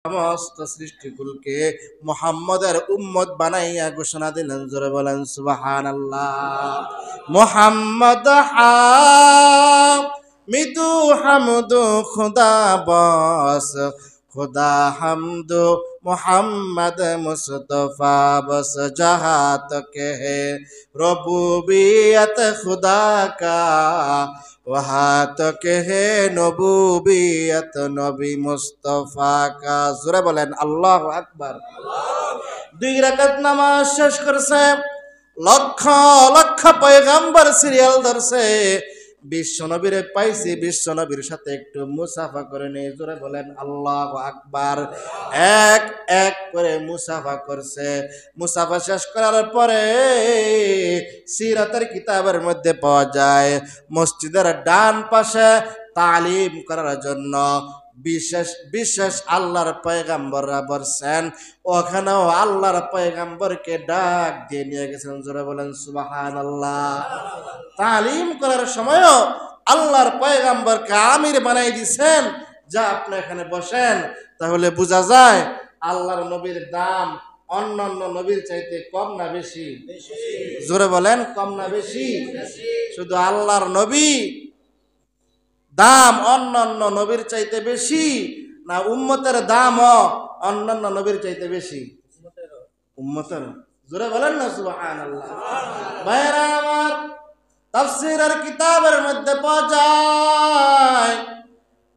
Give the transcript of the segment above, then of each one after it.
সমস্ত সৃষ্টিকুলকে মুহাম্মদের উম্মত বানাইয়া ঘোষণা দিলেন, জোরে বলেন সুবহানাল্লাহ। মুহাম্মদ হামিদু হামদু খুদা বস, खुदा हमद मोहम्मद मुस्तफ़ा बस जहाँ तक है रबूबियत खुदा का, वहाँ तक है नबूबियत नबी मुस्तफ़ा का। ज़ोरे बोलें अल्लाहु আকবার। দুই রাকাত নামাজ শেষ করছে, লক্ষ লক্ষ পয়গম্বর সিরিয়াল ধরছে, বিশ্ব নবীরে পাইছি, বিশ্ব নবীর সাথে একটু মুসাফা করে নেই। জোরে বলেন আল্লাহু আকবার। এক এক করে মুসাফা করছে। মুসাফা শেষ করার পরে সিরাতের কিতাবের মধ্যে পাওয়া যায়, মসজিদের ডান পাশে তালিম করার জন্য বিশেষ বিশেষ আল্লাহর পয়গাম্বররা বসছেন, ওখানেও আল্লাহর পয়গাম্বরকে ডাক দিয়ে নিয়ে গেছেন। জোরে বলেন সুবহানাল্লাহ। তালিম করার সময়ও আল্লাহর পয়গাম্বরকে আমির বানাই দিয়েছেন, যা আপনি এখানে বসেন। তাহলে বোঝা যায় আল্লাহর নবীর দাম অন্যান্য নবীর চাইতে কম না বেশি? জোরে বলেন কম না বেশি? শুধু আল্লাহর নবী দাম অন্যান্য নবীর চাইতে বেশি, না উম্মতের দামও অন্যান্য নবীর চাইতে বেশি? উম্মতের। জোরে বলেন না সুবহানাল্লাহ। ভাইরা আমার, তাফসীরের কিতাবের মধ্যে পাওয়া যায়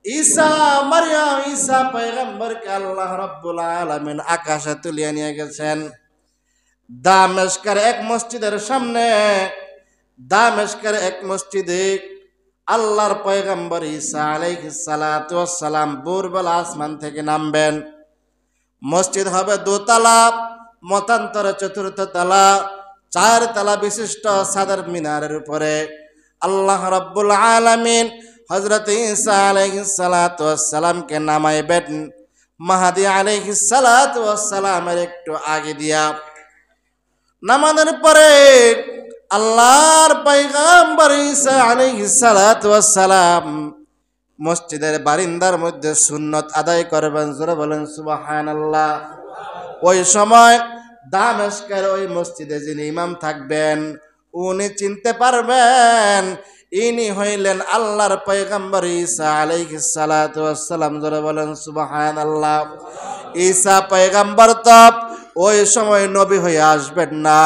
ঈসা মারইয়াম ঈসা পয়গম্বরকে আল্লাহ রাব্বুল আলামিন আকাশে তুলিয়ে নিয়ে গেছেন। দামেস্কের এক মসজিদের সামনে, দামেস্কের এক মসজিদে আল্লাহর পয়গম্বর ঈসা আলাইহিস সালাতু ওয়াস সালাম ভোরবেলা আসমান থেকে নামবেন। মসজিদ হবে দোতলা, মতান্তরে চতুর্থ তলা, 4 তলা বিশিষ্ট সাদর মিনারের উপরে আল্লাহ রাব্বুল আলামিন হযরত ঈসা আলাইহিস সালাতু ওয়াস সালামকে নামাইবেন মাহদি আলাইহিস সালাতু ওয়াস সালামের একটু আগে দিয়া। নামানোর পরে আল্লাহর পয়গম্বর ঈসা আলাইহিস সালাতু ওয়াস সালাম মসজিদের বারিন্দার মধ্যে সুন্নত আদায় করবেন। জোরে বলেন সুবহানাল্লাহ। ওই সময় দামেস্কের ওই মসজিদে যিনি ইমাম থাকবেন, উনি চিনতে পারবেন ইনি হইলেন আল্লাহর পয়গম্বর ঈসা আলাইহিস সালাতু ওয়াস সালাম। জোরে বলেন সুবহানাল্লাহ। ঈসা পয়গম্বর তো ওই সময় নবী হয়ে আসবেন না,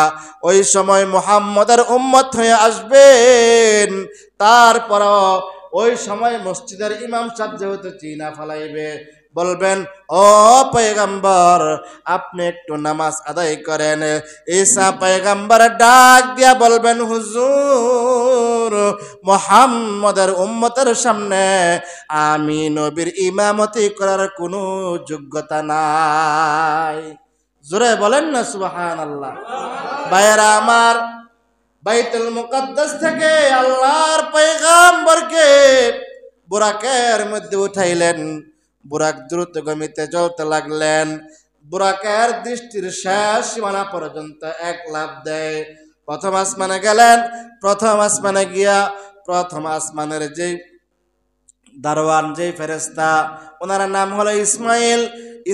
ওই সময় মুহাম্মদের উম্মত হয়ে আসবেন। তারপরও ওই সময় মসজিদের ইমাম সাহেব যেহেতু চিনা ফেলাইবে, বলবেন ও পয়গম্বর আপনি একটু নামাজ আদায় করেন। ঈসা পয়গম্বর ডাক দিয়া বলবেন, হুজুর মুহাম্মদের উম্মতের সামনে আমি নবীর ইমামতি করার কোনো যোগ্যতা নাই। জোরে বলেন না সুবহানাল্লাহ। ভাইরা আমার, বাইতুল মুকাদ্দাস থেকে আল্লাহর পয়গম্বরকে বুরাকের মধ্যে উঠাইলেন। বুরাক দ্রুত গতিতে চলতে লাগলেন। বুরাকের দৃষ্টির শেষ সীমানা পর্যন্ত এক লাফ দেয়। প্রথম আসমানে গেলেন। প্রথম আসমানে গিয়া প্রথম আসমানের যে দারোয়ান, যে ফেরেশতা, ওনার নাম হলো ইসমাইল।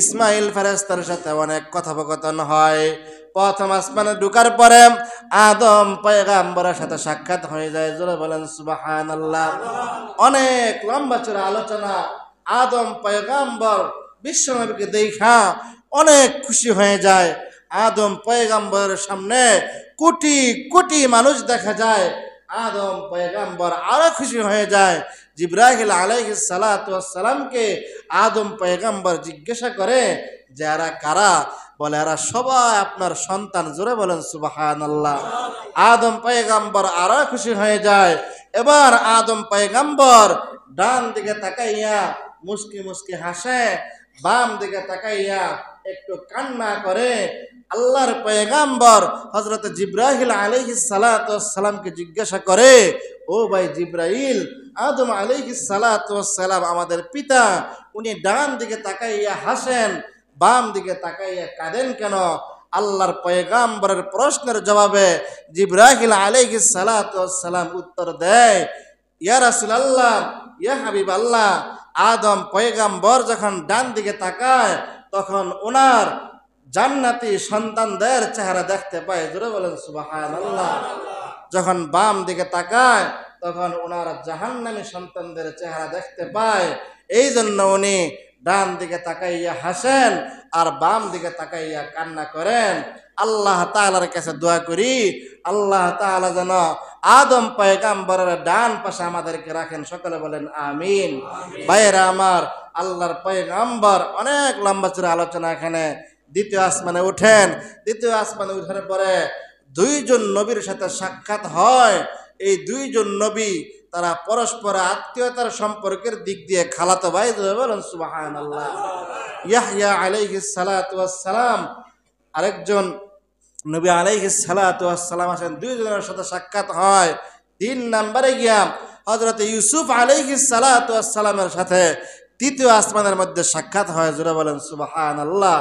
ইসমাইল ফেরেশতার সাথে অনেক কথোপকথন হয়। প্রথম আসমানে ঢুকার পরে আদম পয়গম্বরের সাথে সাক্ষাৎ হয়ে যায়। জোরে বলেন সুবহানাল্লাহ। অনেক লম্বা চড়া আলোচনা। আদম পয়গম্বর বিশ্বনবীকে দেখা অনেক খুশি হয়ে যায়। আদম পয়গম্বরের সামনে কোটি কোটি মানুষ দেখা যায়। আদম পয়গম্বর আরো খুশি হয়ে যায়। জিবরাইল আলাইহিস সালাতু ওয়াস সালামকে আদম পয়গম্বর জিজ্ঞাসা করে যে এরা কারা? বলে এরা সবাই আপনার সন্তান। জোরে বলেন সুবহানাল্লাহ। আদম পয়গম্বর আরো খুশি হয়ে যায়। এবার আদম পয়গম্বর ডান দিকে তাকাইয়া মুস্কি মুস্কি হাসে, বাম দিকে তাকাইয়া একটু কান্না করে। আল্লাহর পয়গম্বর হযরত জিবরাইল আলাইহিস সালাতু ওয়াস সালামকে জিজ্ঞাসা করে, ও ভাই জিবরাইল, আদম আলাইহিস সালাতু ওয়াস সালাম আমাদের পিতা, উনি ডান দিকে তাকাইয়া হাসেন, বাম দিকে তাকাইয়া কাঁদেন কেন? আল্লাহর পয়গম্বরের প্রশ্নের জবাবে জিবরাইল আলাইহিস সালাতু ওয়াস সালাম উত্তর দেয়, ইয়া রাসূলুল্লাহ, ইয়া হাবিবাল্লাহ, আদম পয়গাম্বর যখন ডান দিকে তাকায় তখন ওনার জান্নাতি সন্তানদের চেহারা দেখতে পায়। জোরে বলেন সুবহানাল্লাহ। যখন বাম দিকে তাকায় তখন ওনার জাহান্নামী সন্তানদের চেহারা দেখতে পায়। এই জন্য উনি ডান দিকে তাকাইয়া হাসেন আর বাম দিকে তাকাইয়া কান্না করেন। আল্লাহ তাআলার কাছে দোয়া করি, আল্লাহ তাআলা যেন আদম পয়গাম্বরের ডান পাশে আমাদেরকে রাখেন। সকলে বলেন আমিন। ভাইয়েরা আমার, আল্লাহর পয়গাম্বর অনেক লম্বা চূড়া আলোচনা। এখানে দ্বিতীয় আসমানে উঠেন। দ্বিতীয় আসমানে উঠার পরে দুইজন নবীর সাথে সাক্ষাৎ হয়। এই দুইজন নবী তারা পরস্পর আত্মীয়তার সম্পর্কের দিক দিয়ে খালাতো ভাই। বলেন সুবহানাল্লাহ। ইয়াহইয়া আলাইহিস সালাতু ওয়াস সালাম আরেকজন নবী আলাইহিস সালাতু ওয়াস সালাম আছেন, দুইজনের সাথে সাক্ষাৎ হয়। 3 নম্বরে গিয়া হযরত ইউসুফ আলাইহিস সালাতু ওয়াস সালামের সাথে তৃতীয় আসমানের মধ্যে সাক্ষাৎ হয়। জোরে বলেন সুবহানাল্লাহ।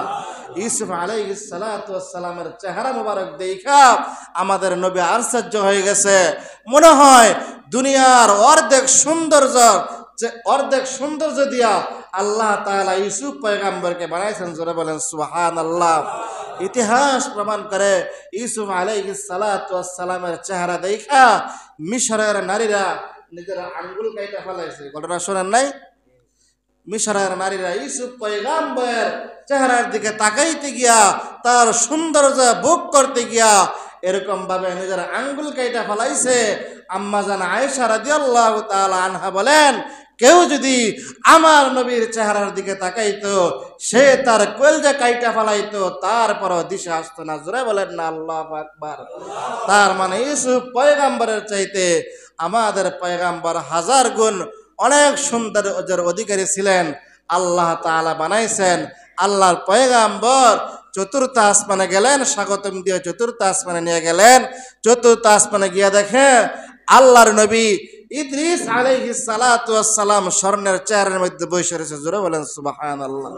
ইউসুফ আলাইহিস সালাতু ওয়াস সালামের চেহারা মোবারক দেখা আমাদের নবী আশ্চর্য হয়ে গেছে। মনে হয় দুনিয়ার অর্ধেক সৌন্দর্য দিয়া আল্লাহ তাআলা ইউসুফ পয়গাম্বরকে বানাইছেন। জোরে বলেন সুবহানাল্লাহ। ইতিহাস প্রমাণ করে ইউসুফ আলাইহিস সালাতু ওয়াস সালামের চেহারা দেখা মিশরের নারীরা নিজের আঙ্গুল কাইটা ফেলাইছে। ঘটনা শোনেন নাই? মিশরের নারীরা ইউসুফ পয়গাম্বরের চেহারার দিকে তাকাইতে গিয়া, তার সৌন্দর্য ভোগ করতে গিয়া এরকম ভাবে নিজের আঙ্গুল কাইটা ফেলাইছে। আম্মা জান আয়েশা রাদিয়াল্লাহু তাআলা আনহা বলেন, কেউ যদি আমার নবীর চেহারার দিকে তাকাইতো সে তার কলজা কাইটা ফেলাইতো, তারপরও দিশা আসতো না। জোরে বলেন না আল্লাহু আকবার। তার মানে ইউসুফ পয়গাম্বরের চাইতে আমাদের পয়গাম্বর হাজার গুণ অনেক সৌন্দর্যের অধিকারী ছিলেন। আল্লাহ তাআলা বানাইছেন। আল্লাহর পয়গাম্বর চতুর্থ আসমানে গেলেন, স্বাগতম দিয়ে চতুর্থ আসমানে নিয়ে গেলেন। চতুর্থ আসমানে গিয়া দেখে আল্লাহর নবী ইদ্রিস আলাইহিস সালাতু ওয়াস সালাম স্বর্ণের চেয়ারের মধ্যে বসে রয়েছে। জোরে বলেন সুবহানাল্লাহ।